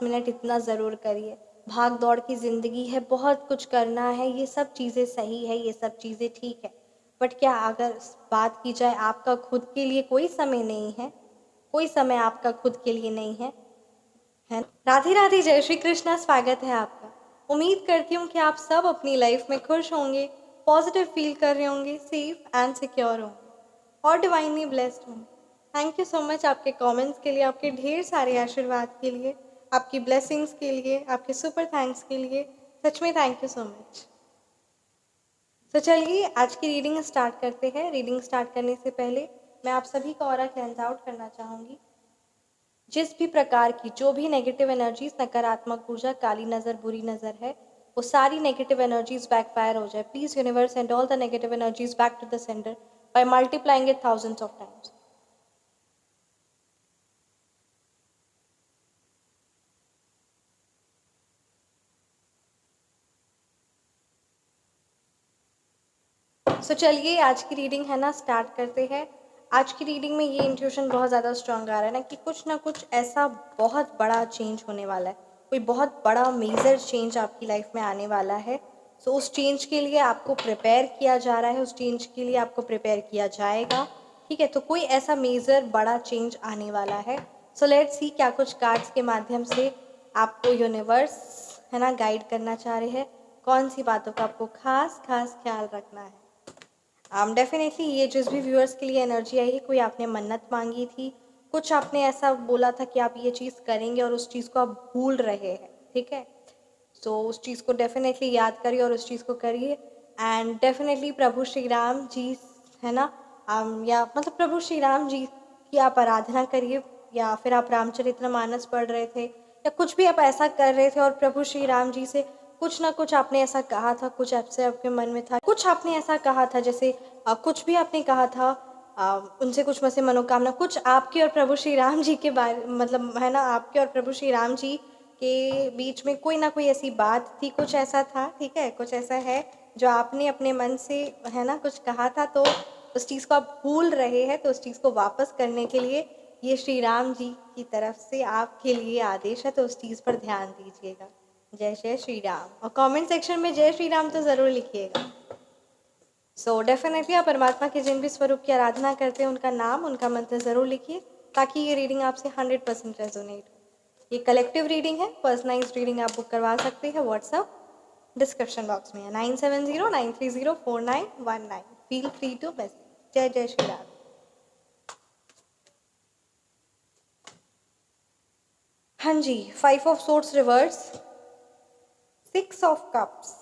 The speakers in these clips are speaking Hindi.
मिनट इतना ज़रूर करिए। भाग दौड़ की ज़िंदगी है, बहुत कुछ करना है, ये सब चीज़ें सही है, ये सब चीज़ें ठीक है। बट क्या अगर बात की जाए आपका खुद के लिए कोई समय नहीं है, कोई समय आपका खुद के लिए नहीं है, है ना? राधे राधे, जय श्री कृष्णा, स्वागत है आपका। उम्मीद करती हूँ कि आप सब अपनी लाइफ में खुश होंगे, पॉजिटिव फील कर रहे होंगे, सेफ एंड सिक्योर होंगे और डिवाइनली ब्लेस्ड होंगे। थैंक यू सो मच आपके कमेंट्स के लिए, आपके ढेर सारे आशीर्वाद के लिए, आपकी ब्लेसिंग्स के लिए, आपके सुपर थैंक्स के लिए। सच में थैंक यू सो मच। तो चलिए आज की रीडिंग स्टार्ट करते हैं। रीडिंग स्टार्ट करने से पहले मैं आप सभी का ऑरा क्लेंस आउट करना चाहूँगी। जिस भी प्रकार की जो भी नेगेटिव एनर्जीज, नकारात्मक ऊर्जा, काली नज़र, बुरी नज़र है, वो सारी नेगेटिव एनर्जीज बैकफायर हो जाए। Please universe send all the negative energies back to the centre by multiplying it thousands of times. So चलिए आज की रीडिंग है ना स्टार्ट करते हैं। आज की रीडिंग में ये इंट्यूशन बहुत ज़्यादा स्ट्रांग आ रहा है ना कि कुछ ना कुछ ऐसा बहुत बड़ा चेंज होने वाला है, कोई बहुत बड़ा मेजर चेंज आपकी लाइफ में आने वाला है। सो उस चेंज के लिए आपको प्रिपेयर किया जा रहा है, उस चेंज के लिए आपको प्रिपेयर किया जाएगा। ठीक है, तो कोई ऐसा मेजर बड़ा चेंज आने वाला है। सो लेट्स सी क्या कुछ कार्ड्स के माध्यम से आपको यूनिवर्स है ना गाइड करना चाह रहे हैं, कौन सी बातों का आपको खास खास ख्याल रखना है। डेफिनेटली ये जिस भी व्यूअर्स के लिए एनर्जी आई है, कोई आपने मन्नत मांगी थी, कुछ आपने ऐसा बोला था कि आप ये चीज़ करेंगे और उस चीज़ को आप भूल रहे हैं। ठीक है, तो उस चीज़ को डेफिनेटली याद करिए और उस चीज़ को करिए। एंड डेफिनेटली प्रभु श्री राम जी है ना, या मतलब प्रभु श्री राम जी की आप आराधना करिए, या फिर आप रामचरितमानस पढ़ रहे थे या कुछ भी आप ऐसा कर रहे थे और प्रभु श्री राम जी से कुछ ना कुछ आपने ऐसा कहा था, कुछ आपसे आपके मन में था, कुछ आपने ऐसा कहा था, जैसे कुछ भी आपने कहा था, उनसे कुछ में से मनोकामना, कुछ आपके और प्रभु श्री राम जी के बारे मतलब है ना, आपके और प्रभु श्री राम जी के बीच में कोई ना कोई ऐसी बात थी, कुछ ऐसा था। ठीक है, कुछ ऐसा है जो आपने अपने मन से है ना कुछ कहा था, तो उस चीज़ को आप भूल रहे हैं। तो उस चीज़ को वापस करने के लिए ये श्री राम जी की तरफ से आपके लिए आदेश है, तो उस चीज़ पर ध्यान दीजिएगा। जय जय श्री राम, और कमेंट सेक्शन में जय श्री राम तो ज़रूर लिखिएगा। सो डेफिनेटली आप परमात्मा के जिन भी स्वरूप की आराधना करते हैं उनका नाम, उनका मंत्र ज़रूर लिखिए, ताकि ये रीडिंग आपसे 100% रेजोनेट हो। ये कलेक्टिव रीडिंग है, पर्सनलाइज रीडिंग आप बुक करवा सकते हैं, व्हाट्सअप डिस्क्रिप्शन बॉक्स में है 9709304919। Feel free to message. जय जय श्री राम। हाँ जी, 5 of swords reverse, 6 of cups,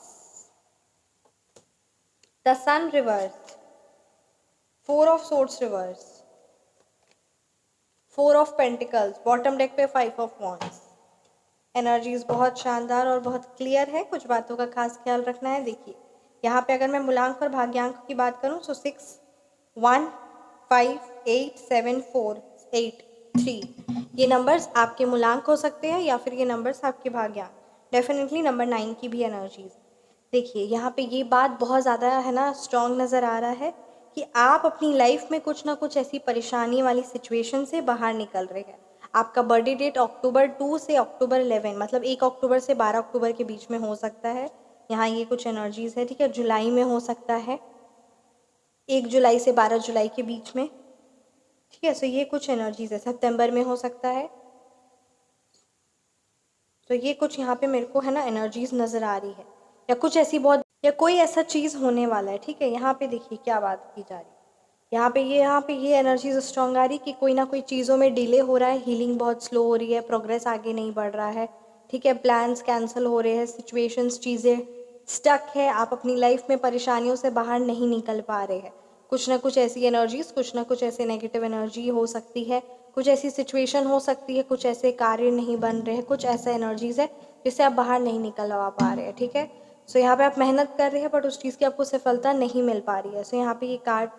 the sun reverse, 4 of swords reverse, 4 of pentacles, bottom deck पे 5 ऑफ वॉन्ड्स। एनर्जीज बहुत शानदार और बहुत क्लियर है, कुछ बातों का खास ख्याल रखना है। देखिए यहाँ पे अगर मैं मूलांक और भाग्यांक की बात करूँ तो 6, 1, 5, 8, 7, 4, 8, 3 ये नंबर्स आपके मूलांक हो सकते हैं या फिर ये नंबर्स आपके भाग्यांक। डेफिनेटली नंबर 9 की भी एनर्जीज। देखिए यहाँ पे ये बात बहुत ज़्यादा है ना स्ट्रॉन्ग नज़र आ रहा है कि आप अपनी लाइफ में कुछ ना कुछ ऐसी परेशानी वाली सिचुएशन से बाहर निकल रहे हैं। आपका बर्थडे डेट अक्टूबर 2 से अक्टूबर 11 मतलब 1 अक्टूबर से 12 अक्टूबर के बीच में हो सकता है। यहाँ ये कुछ एनर्जीज है। ठीक है, जुलाई में हो सकता है, 1 जुलाई से 12 जुलाई के बीच में। ठीक है, सो ये कुछ एनर्जीज है। सितंबर में हो सकता है। तो ये कुछ यहाँ पे मेरे को है ना एनर्जीज नज़र आ रही है, या कुछ ऐसी बहुत या कोई ऐसा चीज़ होने वाला है। ठीक है, यहाँ पे देखिए क्या बात की जा रही है। यहाँ पे ये एनर्जीज स्ट्रॉन्ग आ रही कि कोई ना कोई चीज़ों में डिले हो रहा है, हीलिंग बहुत स्लो हो रही है, प्रोग्रेस आगे नहीं बढ़ रहा है। ठीक है, प्लान्स कैंसिल हो रहे हैं, सिचुएशंस, चीज़ें स्टक है, आप अपनी लाइफ में परेशानियों से बाहर नहीं निकल पा रहे हैं। कुछ ना कुछ ऐसी एनर्जीज, कुछ ना कुछ ऐसे नेगेटिव एनर्जी हो सकती है, कुछ ऐसी सिचुएशन हो सकती है, कुछ ऐसे कार्य नहीं बन रहे हैं, कुछ ऐसा एनर्जीज है जिससे आप बाहर नहीं निकल पा रहे हैं। ठीक है, सो यहाँ पे आप मेहनत कर रहे हैं बट उस चीज़ की आपको सफलता नहीं मिल पा रही है। सो यहाँ पे ये कार्ड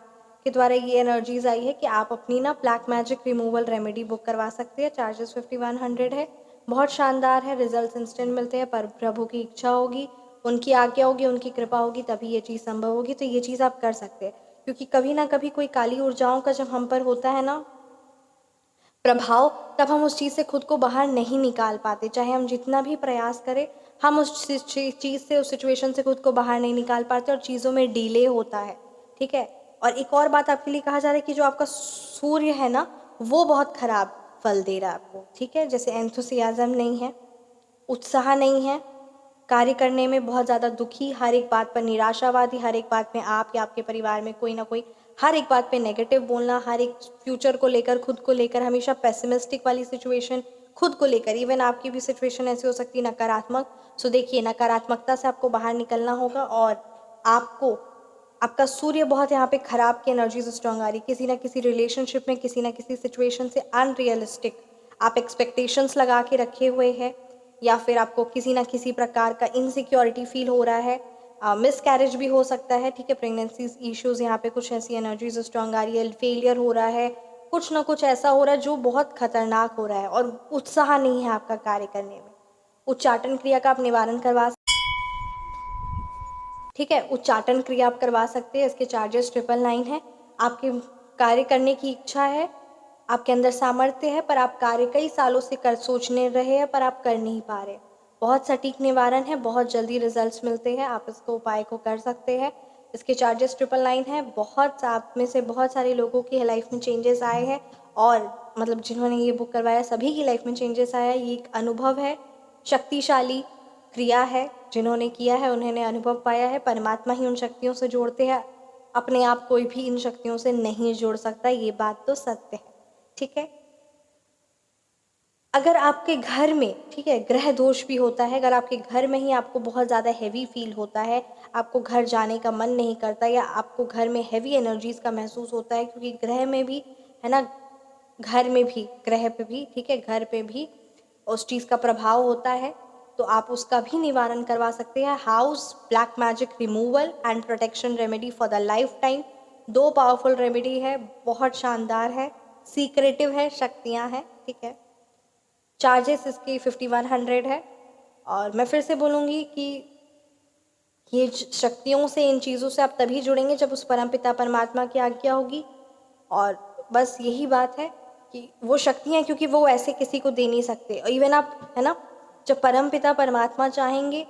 के द्वारा ये एनर्जीज आई है कि आप अपनी ना black magic removal remedy book करवा सकते हैं। चार्जेस 5100 है, बहुत शानदार है, रिजल्ट इंस्टेंट मिलते हैं, पर प्रभु की इच्छा होगी, उनकी आज्ञा होगी, उनकी कृपा होगी, तभी ये चीज़ संभव होगी। तो ये चीज़ आप कर सकते हैं, क्योंकि कभी ना कभी कोई काली ऊर्जाओं का जब हम पर होता है ना प्रभाव, तब हम उस चीज़ से खुद को बाहर नहीं निकाल पाते। चाहे हम जितना भी प्रयास करें, हम उस चीज़ से, उस सिचुएशन से खुद को बाहर नहीं निकाल पाते और चीज़ों में डिले होता है, ठीक है। और एक और बात आपके लिए कहा जा रहा है कि जो आपका सूर्य है ना, वो बहुत खराब फल दे रहा है आपको, ठीक है। जैसे एंथुसियाज्म नहीं है, उत्साह नहीं है, कार्य करने में बहुत ज़्यादा दुखी, हर एक बात पर निराशावादी, हर एक बात में आप या आपके परिवार में कोई ना कोई, हर एक बात पे नेगेटिव बोलना, हर एक फ्यूचर को लेकर, खुद को लेकर हमेशा पेसिमिस्टिक वाली सिचुएशन, खुद को लेकर, इवन आपकी भी सिचुएशन ऐसी हो सकती है नकारात्मक। सो देखिए, नकारात्मकता से आपको बाहर निकलना होगा और आपको, आपका सूर्य बहुत यहाँ पे खराब की एनर्जीज स्ट्रांग आ रही, किसी ना किसी रिलेशनशिप में, किसी ना किसी सिचुएशन से अनरियलिस्टिक आप एक्सपेक्टेशंस लगा के रखे हुए हैं, या फिर आपको किसी ना किसी प्रकार का इनसिक्योरिटी फील हो रहा है, मिसकैरेज भी हो सकता है, ठीक है। प्रेगनेंसी इश्यूज, यहाँ पे कुछ ऐसी एनर्जीज स्ट्रांग आ रही है, फेलियर हो रहा है, कुछ ना कुछ ऐसा हो रहा है जो बहुत खतरनाक हो रहा है और उत्साह नहीं है आपका कार्य करने में। उच्चाटन क्रिया का आप निवारण करवा, ठीक है, उच्चाटन क्रिया आप करवा सकते हैं। इसके चार्जेस 999 है। आपके कार्य करने की इच्छा है, आपके अंदर सामर्थ्य है, पर आप कार्य कई सालों से सोचने रहे हैं पर आप कर नहीं पा रहे। बहुत सटीक निवारण है, बहुत जल्दी रिजल्ट्स मिलते हैं, आप इसको उपाय को कर सकते हैं। इसके चार्जेस 999 है। बहुत आप में से बहुत सारे लोगों की लाइफ में चेंजेस आए हैं और मतलब जिन्होंने ये बुक करवाया सभी की लाइफ में चेंजेस आया। ये एक अनुभव है, शक्तिशाली क्रिया है, जिन्होंने किया है उन्होंने अनुभव पाया है। परमात्मा ही उन शक्तियों से जोड़ते हैं, अपने आप कोई भी इन शक्तियों से नहीं जोड़ सकता, ये बात तो सत्य है, ठीक है। अगर आपके घर में, ठीक है, ग्रह दोष भी होता है, अगर आपके घर में ही आपको बहुत ज़्यादा हैवी फील होता है, आपको घर जाने का मन नहीं करता, या आपको घर में हैवी एनर्जीज का महसूस होता है, क्योंकि ग्रह में भी है ना, घर में भी, ग्रह पे भी, ठीक है, घर पे भी उस चीज़ का प्रभाव होता है, तो आप उसका भी निवारण करवा सकते हैं। House black magic removal and protection remedy for the life time, 2 powerful remedy है, बहुत शानदार है, सीक्रेटिव है, शक्तियाँ हैं, ठीक है। चार्जेस इसके 5100 है। और मैं फिर से बोलूँगी कि ये शक्तियों से, इन चीज़ों से आप तभी जुड़ेंगे जब उस परमपिता परमात्मा की आज्ञा होगी। और बस यही बात है कि वो शक्तियाँ, क्योंकि वो ऐसे किसी को दे नहीं सकते, और इवन आप, है ना, जब परमपिता परमात्मा चाहेंगे,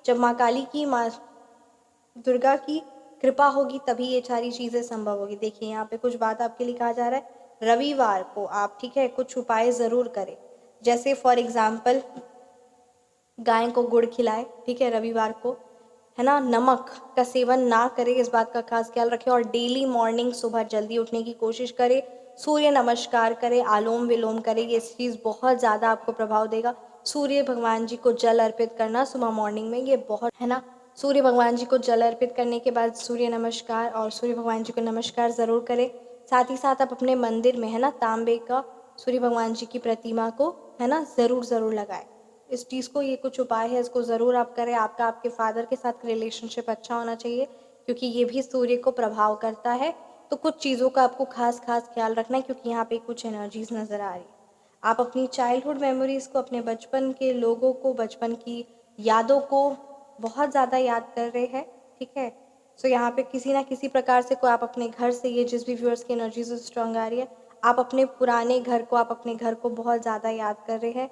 जब माँ काली की, माँ दुर्गा की कृपा होगी, तभी ये सारी चीज़ें संभव होगी। देखिए, यहाँ पे कुछ बात आपके लिए कहा जा रहा है, रविवार को आप, ठीक है, कुछ उपाय ज़रूर करें। जैसे फॉर एग्जाम्पल, गाय को गुड़ खिलाए, ठीक है, रविवार को, है ना, नमक का सेवन ना करें, इस बात का खास ख्याल रखें। और डेली मॉर्निंग सुबह जल्दी उठने की कोशिश करें, सूर्य नमस्कार करें, आलोम विलोम करें, ये चीज़ बहुत ज़्यादा आपको प्रभाव देगा। सूर्य भगवान जी को जल अर्पित करना सुबह मॉर्निंग में, ये बहुत, है ना, सूर्य भगवान जी को जल अर्पित करने के बाद सूर्य नमस्कार, और सूर्य भगवान जी को नमस्कार ज़रूर करें। साथ ही साथ आप अपने मंदिर में, है ना, तांबे का सूर्य भगवान जी की प्रतिमा को, है ना, ज़रूर लगाएं। इस चीज़ को, ये कुछ उपाय है, इसको ज़रूर आप करें। आपका आपके फादर के साथ रिलेशनशिप अच्छा होना चाहिए, क्योंकि ये भी सूर्य को प्रभाव करता है। तो कुछ चीज़ों का आपको खास ख्याल रखना है, क्योंकि यहाँ पे कुछ एनर्जीज नज़र आ रही है। आप अपनी चाइल्डहुड मेमोरीज़ को, अपने बचपन के लोगों को, बचपन की यादों को बहुत ज़्यादा याद कर रहे हैं, ठीक है। सो यहाँ पे किसी ना किसी प्रकार से आप अपने घर से, ये जिस भी व्यूअर्स की एनर्जीज स्ट्रांग आ रही है, आप अपने पुराने घर को, आप अपने घर को बहुत ज़्यादा याद कर रहे हैं।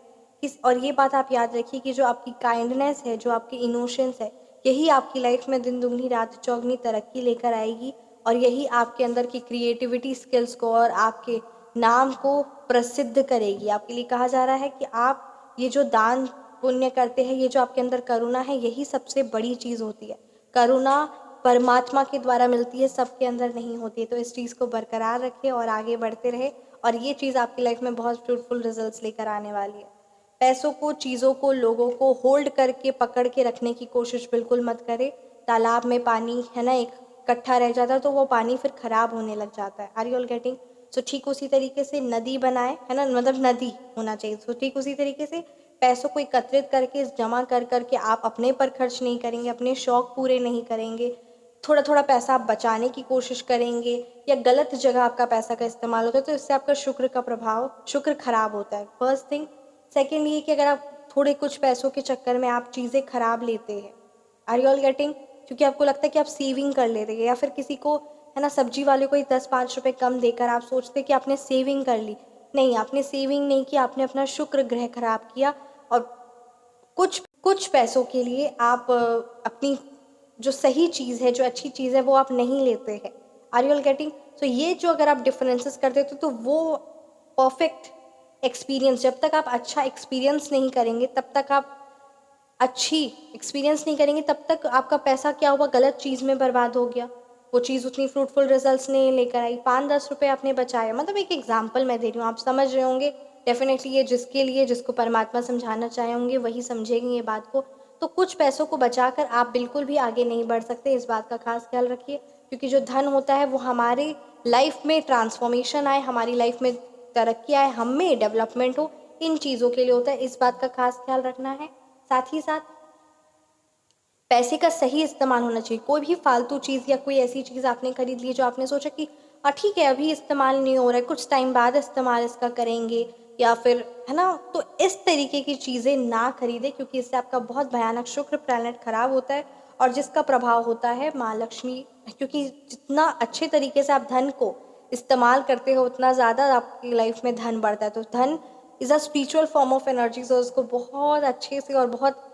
और ये बात आप याद रखिए कि जो आपकी काइंडनेस है, जो आपकी इनोशेंस है, यही आपकी लाइफ में दिन दुगनी रात चौगनी तरक्की लेकर आएगी, और यही आपके अंदर की क्रिएटिविटी स्किल्स को और आपके नाम को प्रसिद्ध करेगी। आपके लिए कहा जा रहा है कि आप ये जो दान पुण्य करते हैं, ये जो आपके अंदर करुणा है, यही सबसे बड़ी चीज़ होती है। करुणा परमात्मा के द्वारा मिलती है, सबके अंदर नहीं होती है। तो इस चीज़ को बरकरार रखें और आगे बढ़ते रहे, और ये चीज़ आपकी लाइफ में बहुत फ्रूटफुल रिजल्ट्स लेकर आने वाली है। पैसों को, चीज़ों को, लोगों को होल्ड करके, पकड़ के रखने की कोशिश बिल्कुल मत करें। तालाब में पानी, है ना, एक इकट्ठा रह जाता है, तो वो पानी फिर खराब होने लग जाता है। Are you all getting? So ठीक उसी तरीके से नदी बनाए, है ना, मतलब नदी होना चाहिए। सो ठीक उसी तरीके से पैसों को एकत्रित करके, जमा कर करके आप अपने पर खर्च नहीं करेंगे, अपने शौक पूरे नहीं करेंगे, थोड़ा थोड़ा पैसा आप बचाने की कोशिश करेंगे, या गलत जगह आपका पैसा का इस्तेमाल होता है, तो इससे आपका शुक्र का प्रभाव, शुक्र खराब होता है, फर्स्ट थिंग। सेकेंड ये कि अगर आप थोड़े कुछ पैसों के चक्कर में आप चीज़ें खराब लेते हैं, आर यू ऑल गेटिंग, क्योंकि आपको लगता है कि आप सेविंग कर ले रहे हैं, या फिर किसी को, है ना, सब्जी वाले को ही 10-5 रुपए कम देकर आप सोचते कि आपने सेविंग कर ली, नहीं, आपने सेविंग नहीं की, आपने अपना शुक्र ग्रह खराब किया और कुछ कुछ पैसों के लिए आप अपनी जो सही चीज़ है, जो अच्छी चीज़ है, वो आप नहीं लेते हैं। Are you all getting? So ये जो अगर आप डिफरेंसेस कर देते तो वो परफेक्ट एक्सपीरियंस, जब तक आप अच्छा एक्सपीरियंस नहीं करेंगे तब तक आप अच्छी एक्सपीरियंस नहीं करेंगे, तब तक आपका पैसा क्या हुआ, गलत चीज़ में बर्बाद हो गया। वो चीज़ उतनी फ्रूटफुल रिजल्ट्स नहीं लेकर आई। 5-10 रुपये आपने बचाया, मतलब एक एग्जांपल मैं दे रही हूँ, आप समझ रहे होंगे। डेफिनेटली ये जिसके लिए, जिसको परमात्मा समझाना चाहे होंगे वही समझेंगे ये बात को। तो कुछ पैसों को बचाकर आप बिल्कुल भी आगे नहीं बढ़ सकते, इस बात का खास ख्याल रखिए। क्योंकि जो धन होता है वो हमारे लाइफ में ट्रांसफॉर्मेशन आए, हमारी लाइफ में तरक्की आए, हम में डेवलपमेंट हो, इन चीज़ों के लिए होता है। इस बात का खास ख्याल रखना है। साथ ही साथ पैसे का सही इस्तेमाल होना चाहिए। कोई भी फालतू चीज़ या कोई ऐसी चीज़ आपने खरीद ली जो आपने सोचा कि ठीक है अभी इस्तेमाल नहीं हो रहा है, कुछ टाइम बाद इस्तेमाल इसका करेंगे, या फिर है ना, तो इस तरीके की चीज़ें ना खरीदें, क्योंकि इससे आपका बहुत भयानक शुक्र प्लैनेट खराब होता है और जिसका प्रभाव होता है माँ लक्ष्मी। क्योंकि जितना अच्छे तरीके से आप धन को इस्तेमाल करते हो उतना ज़्यादा आपकी लाइफ में धन बढ़ता है। तो धन is a spiritual form of energy, so उसको बहुत अच्छे से और बहुत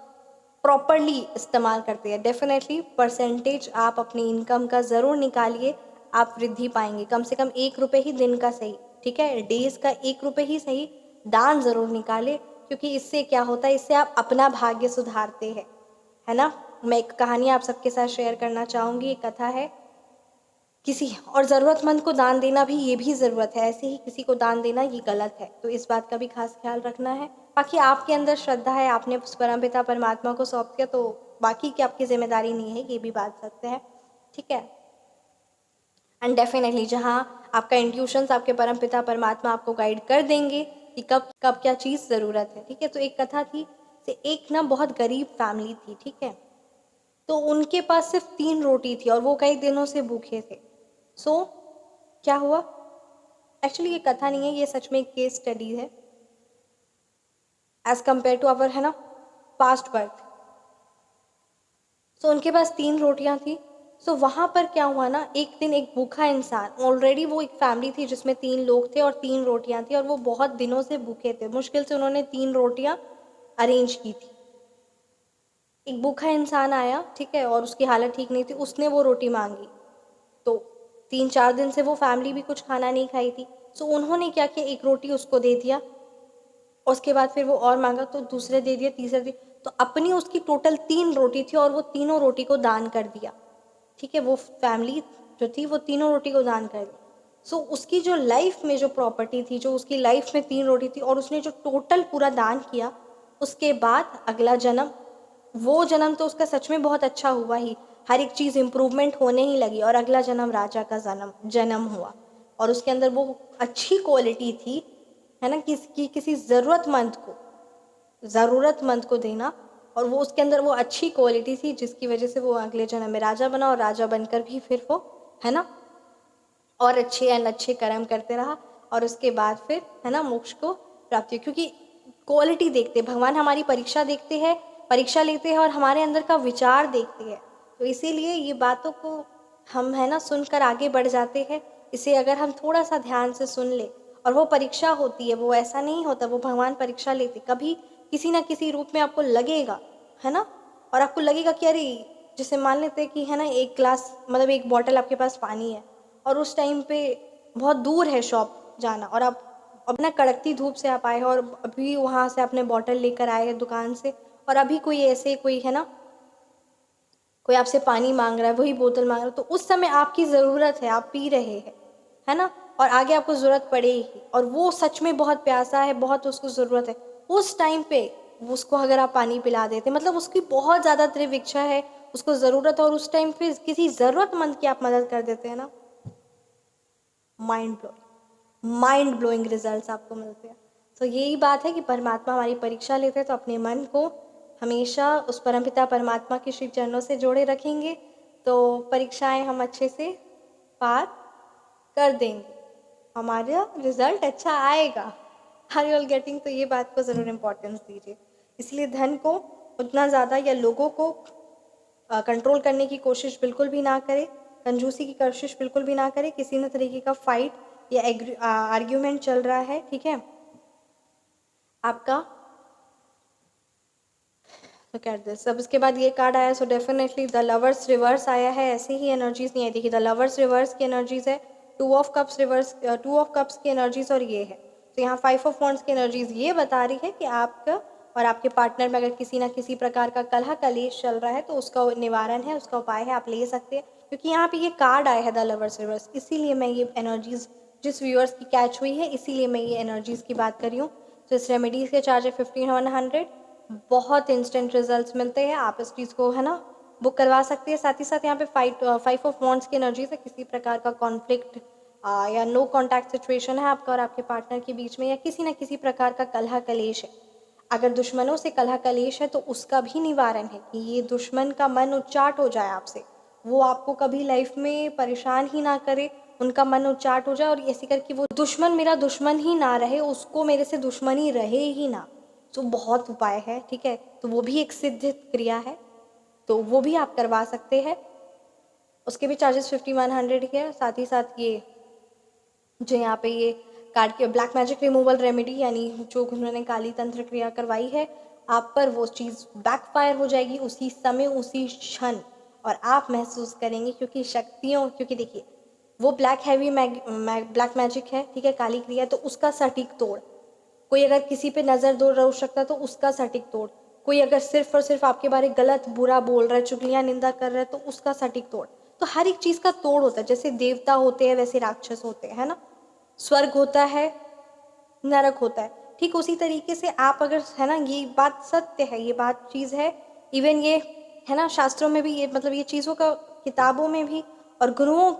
प्रॉपरली इस्तेमाल करते हैं। डेफिनेटली परसेंटेज आप अपनी इनकम का ज़रूर निकालिए, आप वृद्धि पाएंगे। कम से कम 1 रुपये ही दिन का सही, ठीक है, डेज का 1 रुपये ही सही दान ज़रूर निकाले, क्योंकि इससे क्या होता है, इससे आप अपना भाग्य सुधारते हैं, है ना। मैं एक कहानी आप सबके साथ शेयर करना चाहूँगी। एक कथा है, किसी और ज़रूरतमंद को दान देना भी, ये भी ज़रूरत है, ऐसे ही किसी को दान देना ये गलत है। तो इस बात का भी खास ख्याल रखना है। बाकी आपके अंदर श्रद्धा है, आपने उस परमपिता परमात्मा को सौंप दिया, तो बाकी की आपकी जिम्मेदारी नहीं है, ये भी बात सत्य है, ठीक है। एंड डेफिनेटली जहाँ आपका इंट्यूशंस, आपके परमपिता परमात्मा आपको गाइड कर देंगे कि कब कब क्या चीज़ ज़रूरत है, ठीक है। तो एक कथा थी, से एक ना बहुत गरीब फैमिली थी, ठीक है। तो उनके पास सिर्फ 3 रोटी थी और वो कई दिनों से भूखे थे। सो क्या हुआ, एक्चुअली ये कथा नहीं है, ये सच में एक केस स्टडी है एज कम्पेयर टू अवर, है ना, पास्ट बर्थ। सो उनके पास 3 रोटियां थी। सो वहाँ पर क्या हुआ ना, एक दिन एक भूखा इंसान, ऑलरेडी वो एक फैमिली थी जिसमें 3 लोग थे और 3 रोटियां थी और वो बहुत दिनों से भूखे थे, मुश्किल से उन्होंने 3 रोटियां अरेंज की थी। एक भूखा इंसान आया, ठीक है, और उसकी हालत ठीक नहीं थी, उसने वो रोटी मांगी। तो 3-4 दिन से वो फैमिली भी कुछ खाना नहीं खाई थी। सो उन्होंने क्या किया, एक रोटी उसको दे दिया, और उसके बाद फिर वो और मांगा तो दूसरे दे दिया, तीसरे दे, तो अपनी उसकी टोटल 3 रोटी थी और वो तीनों रोटी को दान कर दिया, ठीक है। वो फैमिली जो थी वो तीनों रोटी को दान कर दी। सो उसकी जो लाइफ में जो प्रॉपर्टी थी, जो उसकी लाइफ में 3 रोटी थी और उसने जो टोटल पूरा दान किया, उसके बाद अगला जन्म, वो जन्म तो उसका सच में बहुत अच्छा हुआ ही, हर एक चीज़ इम्प्रूवमेंट होने ही लगी और अगला जन्म राजा का जन्म जन्म हुआ। और उसके अंदर वो अच्छी क्वालिटी थी, है ना, किसी ज़रूरतमंद को देना, और वो उसके अंदर वो अच्छी क्वालिटी थी जिसकी वजह से वो अगले जन्म में राजा बना और राजा बनकर भी फिर वो, है ना, और अच्छे कर्म करते रहा और उसके बाद फिर, है ना, मोक्ष को प्राप्ति हुई। क्योंकि क्वालिटी देखते, भगवान हमारी परीक्षा देखते हैं, परीक्षा लेते हैं और हमारे अंदर का विचार देखते हैं। तो इसीलिए ये बातों को हम, है ना, सुनकर आगे बढ़ जाते हैं। इसे अगर हम थोड़ा सा ध्यान से सुन ले, और वो परीक्षा होती है, वो ऐसा नहीं होता, वो भगवान परीक्षा लेते, कभी किसी ना किसी रूप में आपको लगेगा, है ना, और आपको लगेगा कि अरे, जैसे मान लेते हैं कि, है ना, एक ग्लास, मतलब एक बॉटल आपके पास पानी है और उस टाइम पे बहुत दूर है शॉप जाना, और आप अपना कड़कती धूप से आप आए हो और अभी वहाँ से आपने बॉटल लेकर आए हैं दुकान से, और अभी कोई ऐसे कोई, है ना, कोई आपसे पानी मांग रहा है, वही बोतल मांग रहा है, तो उस समय आपकी ज़रूरत है, आप पी रहे हैं, है ना, और आगे आपको ज़रूरत पड़ेगी और वो सच में बहुत प्यासा है, बहुत उसको ज़रूरत है, उस टाइम पे उसको अगर आप पानी पिला देते, मतलब उसकी बहुत ज़्यादा तीव्र इच्छा है, उसको ज़रूरत है, और उस टाइम पे किसी ज़रूरतमंद की आप मदद कर देते हैं ना, माइंड ब्लोइंग रिजल्ट्स आपको मिलते हैं। तो यही बात है कि परमात्मा हमारी परीक्षा लेते हैं, तो अपने मन को हमेशा उस परमपिता परमात्मा के श्री चरणों से जोड़े रखेंगे, तो परीक्षाएं हम अच्छे से पार कर देंगे, हमारा रिजल्ट अच्छा आएगा। Are you all getting? तो ये बात को ज़रूर इम्पोर्टेंस दीजिए। इसलिए धन को उतना ज़्यादा, या लोगों को कंट्रोल करने की कोशिश बिल्कुल भी ना करें, कंजूसी की कोशिश बिल्कुल भी ना करें, किसी न तरीके का फाइट ये आर्ग्यूमेंट चल रहा है, ठीक है आपका, तो कैट दिस। अब इसके बाद ये कार्ड आया, so definitely the lovers reverse आया है, ऐसे ही एनर्जीज नहीं आई। देखिए द लवर्स रिवर्स की एनर्जीज है, two of cups reverse, two of cups की एनर्जीज, और ये है तो यहाँ फाइव ऑफ वॉन्ड्स की एनर्जीज ये बता रही है कि आपका और आपके पार्टनर में अगर किसी ना किसी प्रकार का कलह कलेश चल रहा है तो उसका निवारण है, उसका उपाय है, आप ले सकते हैं। क्योंकि यहाँ पे ये कार्ड आया है द लवर्स रिवर्स, इसीलिए मैं ये एनर्जीज जिस व्यूअर्स की कैच हुई है इसीलिए मैं ये एनर्जीज की बात कर रही हूँ। तो इस रेमेडीज के चार्ज है 1500, बहुत इंस्टेंट रिजल्ट्स मिलते हैं, आप इस चीज़ को है ना बुक करवा सकते हैं। साथ ही साथ यहाँ पे फाइव ऑफ वॉन्ड्स की एनर्जी से किसी प्रकार का कॉन्फ्लिक्ट या नो कॉन्टैक्ट सिचुएशन है आपका और आपके पार्टनर के बीच में, या किसी न किसी प्रकार का कलह कलेश है। अगर दुश्मनों से कलह कलेश है तो उसका भी निवारण है कि ये दुश्मन का मन उच्चाट हो जाए आपसे, वो आपको कभी लाइफ में परेशान ही ना करे, उनका मन उच्चाट हो जाए और ऐसे करके वो दुश्मन मेरा दुश्मन ही ना रहे, उसको मेरे से दुश्मनी रहे ही ना। तो बहुत उपाय है, ठीक है, तो वो भी एक सिद्ध क्रिया है, तो वो भी आप करवा सकते हैं। उसके भी चार्जेस 5100 ही है। साथ ही साथ ये जो यहाँ पे ये कार्ड के ब्लैक मैजिक रिमूवल रेमेडी, यानी जो उन्होंने काली तंत्र क्रिया करवाई है आप पर, वो चीज़ बैकफायर हो जाएगी उसी समय उसी क्षण, और आप महसूस करेंगे क्योंकि शक्तियों, क्योंकि देखिए वो ब्लैक हैवी ब्लैक मैजिक है, ठीक है, काली क्रिया, तो उसका सटीक तोड़, कोई अगर किसी पे नज़र दौड़ रहा हो सकता है तो उसका सटीक तोड़, कोई अगर सिर्फ और सिर्फ आपके बारे गलत बुरा बोल रहा है, चुगलियाँ निंदा कर रहा है तो उसका सटीक तोड़। तो हर एक चीज़ का तोड़ होता है, जैसे देवता होते हैं वैसे राक्षस होते हैं, है ना, स्वर्ग होता है, नरक होता है, ठीक उसी तरीके से आप अगर, है ना, ये बात सत्य है, ये बात चीज़ है, इवन ये है ना शास्त्रों में भी ये मतलब ये चीज़ों का किताबों में भी और गुरुओं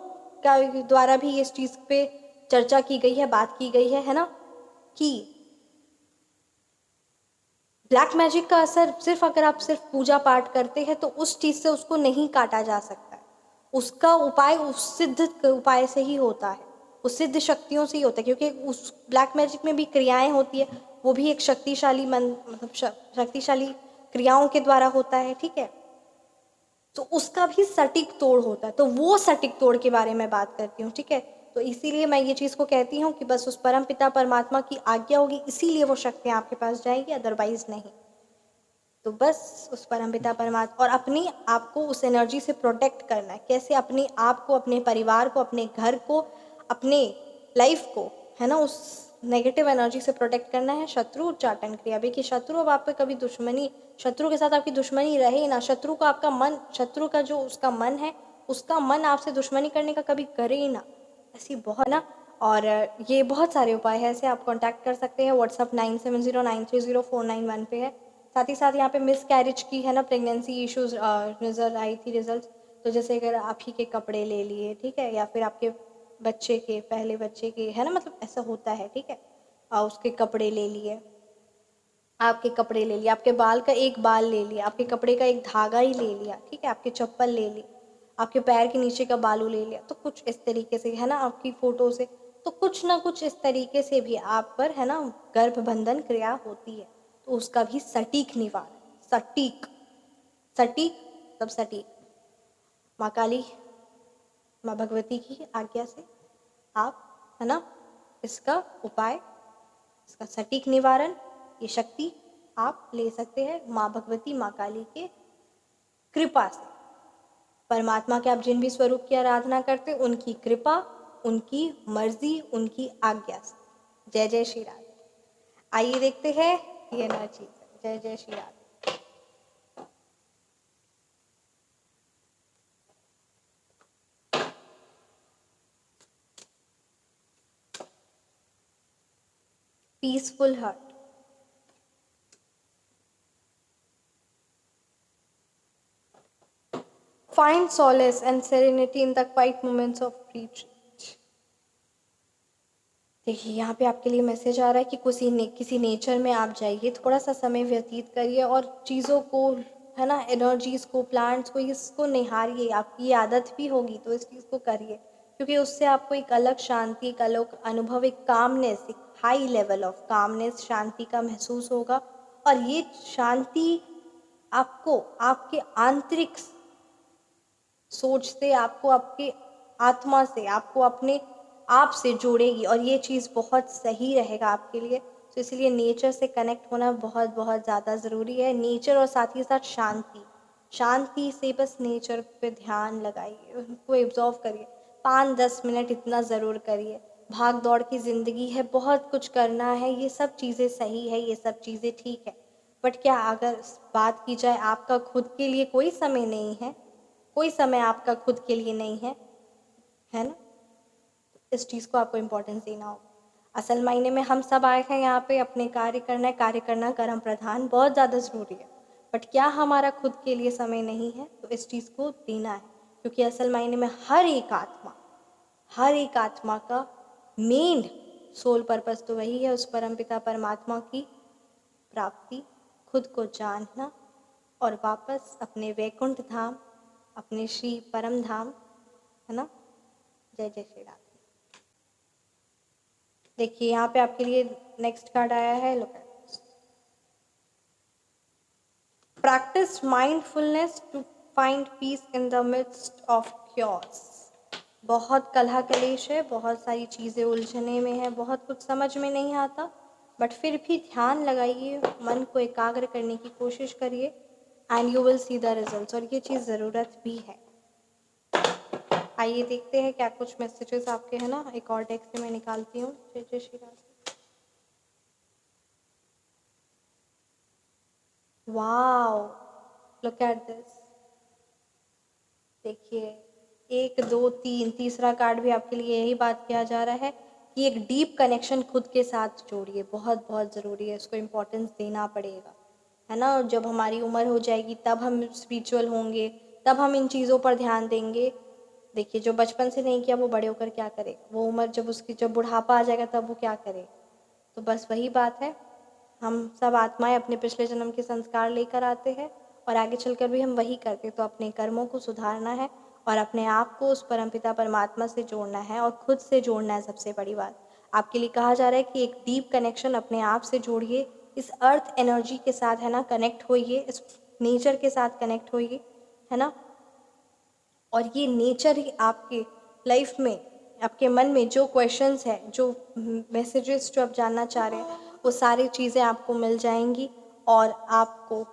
का द्वारा भी इस चीज़ पे चर्चा की गई है, बात की गई है ना, कि ब्लैक मैजिक का असर सिर्फ अगर आप सिर्फ पूजा पाठ करते हैं तो उस चीज़ से उसको नहीं काटा जा सकता है, उसका उपाय उस सिद्ध उपाय से ही होता है, उस सिद्ध शक्तियों से ही होता है, क्योंकि उस ब्लैक मैजिक में भी क्रियाएं होती है, वो भी एक शक्तिशाली मतलब शक्तिशाली क्रियाओं के द्वारा होता है, ठीक है, तो उसका भी सटीक तोड़ होता है, तो वो सटीक तोड़ के बारे में बात करती हूँ, ठीक है। तो इसीलिए मैं ये चीज़ को कहती हूँ कि बस उस परम पिता परमात्मा की आज्ञा होगी, इसीलिए वो शक्तियाँ आपके पास जाएगी, अदरवाइज नहीं। तो बस उस परमपिता परमात्मा और अपनी आप को उस एनर्जी से प्रोटेक्ट करना है, कैसे अपने आप को, अपने परिवार को, अपने घर को, अपने लाइफ को, है ना, उस नेगेटिव एनर्जी से प्रोटेक्ट करना है। शत्रु उच्चाटन क्रिया भी, कि शत्रु अब आप पे कभी दुश्मनी, शत्रु के साथ आपकी दुश्मनी रहे ना, शत्रु का आपका मन, शत्रु का जो उसका मन है, उसका मन आपसे दुश्मनी करने का कभी करे ही ना, ऐसी बहुत ना। और ये बहुत सारे उपाय हैं, ऐसे आप कांटेक्ट कर सकते हैं, व्हाट्सअप 9709304991 पे है। साथ ही साथ यहाँ पे मिस कैरेज की, है ना, प्रेगनेंसी इश्यूज नज़र आई थी रिजल्ट, तो जैसे अगर आप ही के कपड़े ले लिए, ठीक है, या फिर आपके बच्चे के, पहले बच्चे के, है ना, मतलब ऐसा होता है, ठीक है, उसके कपड़े ले लिए, आपके कपड़े ले लिए, आपके बाल का एक बाल ले लिया, आपके कपड़े का एक धागा ही ले लिया, ठीक है, आपके चप्पल ले ली, आपके पैर के नीचे का बालू ले लिया, तो कुछ इस तरीके से, है ना, आपकी फ़ोटो से, तो कुछ ना कुछ इस तरीके से भी आप पर, है ना, गर्भबंधन क्रिया होती है, तो उसका भी सटीक निवारण, सटीक, सटीक तब सटीक, माँ काली, माँ भगवती की आज्ञा से आप, है ना, इसका उपाय, इसका सटीक निवारण, ये शक्ति आप ले सकते हैं माँ भगवती, माँ काली के कृपा से। परमात्मा के आप जिन भी स्वरूप की आराधना करते हैं उनकी कृपा, उनकी मर्जी, उनकी आज्ञा से। जय जय श्री राधे। आइए देखते हैं ये एनर्जी। जय जय Shri Radhe. Peaceful heart, find solace and serenity in the quiet moments of retreat। देखिए यहाँ पे आपके लिए मैसेज आ रहा है कि किसी नेचर में आप जाइए, थोड़ा सा समय व्यतीत करिए और चीज़ों को, है ना, एनर्जीज को, प्लांट्स को, इसको निहारिए, आपकी ये आदत भी होगी तो इस चीज़ को करिए, क्योंकि उससे आपको एक अलग शांति, एक अलग अनुभव, एक कामनेस, एक हाई लेवल ऑफ कामनेस, शांति का महसूस होगा। और ये शांति आपको आपके आंतरिक सोच से, आपको आपके आत्मा से, आपको अपने आपसे जोड़ेगी और ये चीज़ बहुत सही रहेगा आपके लिए। तो इसलिए नेचर से कनेक्ट होना बहुत बहुत ज़्यादा ज़रूरी है। नेचर और साथ ही साथ शांति, शांति से बस नेचर पे ध्यान लगाइए, उनको एब्जॉर्व करिए। 5-10 मिनट इतना ज़रूर करिए। भाग दौड़ की ज़िंदगी है, बहुत कुछ करना है, ये सब चीज़ें सही है, ये सब चीज़ें ठीक है, बट क्या अगर बात की जाए आपका खुद के लिए कोई समय नहीं है, कोई समय आपका खुद के लिए नहीं है ना, इस चीज़ को आपको इम्पोर्टेंस देना होगा। असल मायने में हम सब आए हैं यहाँ पे अपने कार्य करना है, कार्य करना कर्म प्रधान बहुत ज़्यादा ज़रूरी है, बट क्या हमारा खुद के लिए समय नहीं है, तो इस चीज़ को देना है। क्योंकि असल मायने में हर एक आत्मा का मेन सोल पर्पस तो वही है, उस परमपिता परमात्मा की प्राप्ति, खुद को जानना और वापस अपने वैकुंठ धाम, अपने श्री परम धाम, है ना। जय जय श्री राधे। देखिए यहाँ पे आपके लिए नेक्स्ट कार्ड आया है, look at this. Practice mindfulness to find peace in the midst of क्योर्स। बहुत कलह कलेश है, बहुत सारी चीज़ें उलझने में है, बहुत कुछ समझ में नहीं आता, बट फिर भी ध्यान लगाइए, मन को एकाग्र करने की कोशिश करिए and you will see the results, और ये चीज़ ज़रूरत भी है। आइए देखते हैं क्या कुछ मैसेजेस आपके है ना, एक और डेक से मैं निकालती हूँ। जय जय Shri Ram. Wow, look at this. देखिए 1 2 3, तीसरा कार्ड भी आपके लिए यही बात किया जा रहा है कि एक डीप कनेक्शन खुद के साथ जोड़िए, बहुत बहुत ज़रूरी है, इसको इम्पोर्टेंस देना पड़ेगा, है ना। और जब हमारी उम्र हो जाएगी तब हम स्पिरिचुअल होंगे, तब हम इन चीज़ों पर ध्यान देंगे। देखिए जो बचपन से नहीं किया वो बड़े होकर क्या करेगा, वो उम्र जब बुढ़ापा आ जाएगा तब वो क्या करे। तो बस वही बात है, हम सब आत्माएं अपने पिछले जन्म के संस्कार लेकर आते हैं और आगे चलकर भी हम वही करते, तो अपने कर्मों को सुधारना है और अपने आप को उस परमपिता परमात्मा से जोड़ना है और खुद से जोड़ना है। सबसे बड़ी बात आपके लिए कहा जा रहा है कि एक डीप कनेक्शन अपने आप से जोड़िए, इस अर्थ एनर्जी के साथ, है ना, कनेक्ट होइए, इस नेचर के साथ कनेक्ट होइए, है ना। और ये नेचर ही आपके लाइफ में, आपके मन में जो क्वेश्चंस है, जो मैसेजेस जो आप जानना चाह रहे हैं, वो सारी चीज़ें आपको मिल जाएंगी और आपको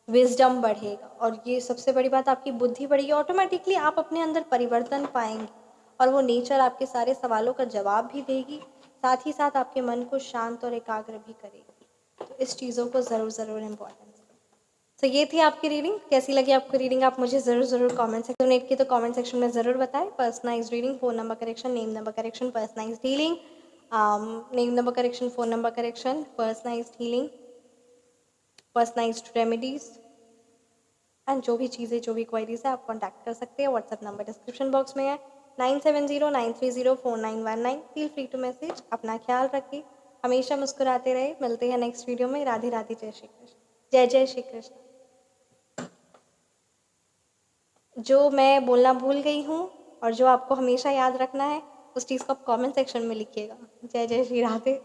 विजडम बढ़ेगा। और ये सबसे बड़ी बात, आपकी बुद्धि बढ़ेगी, ऑटोमेटिकली आप अपने अंदर परिवर्तन पाएंगे और वो नेचर आपके सारे सवालों का जवाब भी देगी, साथ ही साथ आपके मन को शांत और एकाग्र भी करेगी। तो इस चीज़ों को ज़रूर इम्पोर्टेंस। तो ये थी आपकी रीडिंग। कैसी लगी आपको रीडिंग, आप मुझे ज़रूर कमेंट सेक्शन में की तो कमेंट सेक्शन में ज़रूर बताएं। Personalised reading, phone number correction, name number correction, personalised healing, name number correction, phone number correction, personalised healing, personalised remedies and जो भी चीज़ें, जो भी क्वायरीज है आप कॉन्टैक्ट कर सकते हैं। व्हाट्सएप नंबर डिस्क्रिप्शन बॉक्स में है 9709304919। Feel free to message. अपना ख्याल रखिए, हमेशा मुस्कुराते रहे। मिलते हैं नेक्स्ट वीडियो में। राधे राधे, जय श्री कृष्ण। जय जय श्री कृष्ण। जो मैं बोलना भूल गई हूँ और जो आपको हमेशा याद रखना है, उस चीज़ को आप कमेंट सेक्शन में लिखिएगा। जय जय श्री राधे।